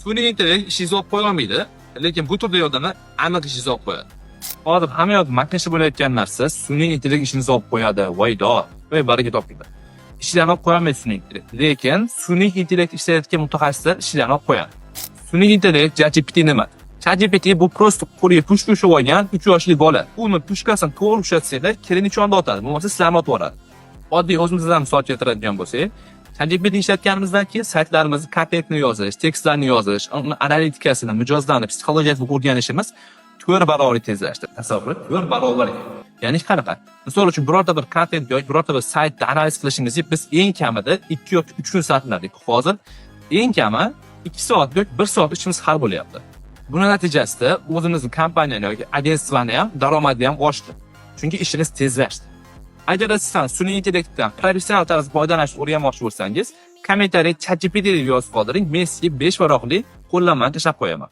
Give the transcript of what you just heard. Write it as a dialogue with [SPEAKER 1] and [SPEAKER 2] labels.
[SPEAKER 1] sun'iy intellekt ishingizni olib qo'ya olmaydi, lekin bu turda yordamlar aniq ishingizni olib qo'yadi. Hozir hamma yoq maknashib bo'layotgan narsa sun'iy intellekt ishingizni olib qo'yadi. Voydo, voy baraka topinglar. Ishlarni olib qo'ya olmaydi sun'iy intellekt. Lekin sun'iy intellekt ishlayotgan mutaxassislar ishlarni olib qo'yadi. Sun'iy intellekt ChatGPT nima? ChatGPT bu prosta qo'liga pushka ushlab olgan 3 yoshli bola. Uni pushkasini to'g'ri ushlatsanglar, kirinichonni otadi. Bo'lmasa sizlarni otib yuboradi. Oddiy o'zimizdan misol keltiradigan bo'lsak, ChatGPT ishlatganimizdan keyin saytlarimizni kontentni yozish, tekstlarni yozish, uni analitikasini, mijozlarni psixologiyasini o'rganishimiz 4 barobar tezlashdi. Tasavvur, 4 barobar. Ya'ni qanaqa? Misol uchun birorta bir kontent yoki birorta bir saytni analiz qilishimizga biz eng kamida 2 yoki 3 kun sarfladik. Hozir eng kami 2 soat yoki 1 soat ishimiz hal bo'lyapti. Buning natijasida o'zimizning kompaniyani yoki agentsiyani ham daromadi ham oshdi. Chunki ishimiz tezlashdi. Agar siz sun'iy intellektdan professional tarzda foydalanishni o'rganmoqchi bo'lsangiz, kommentariy ChatGPT deb yozib qoldiring. Men sizga 5 varaqli qo'llanmani tashlab qo'yaman.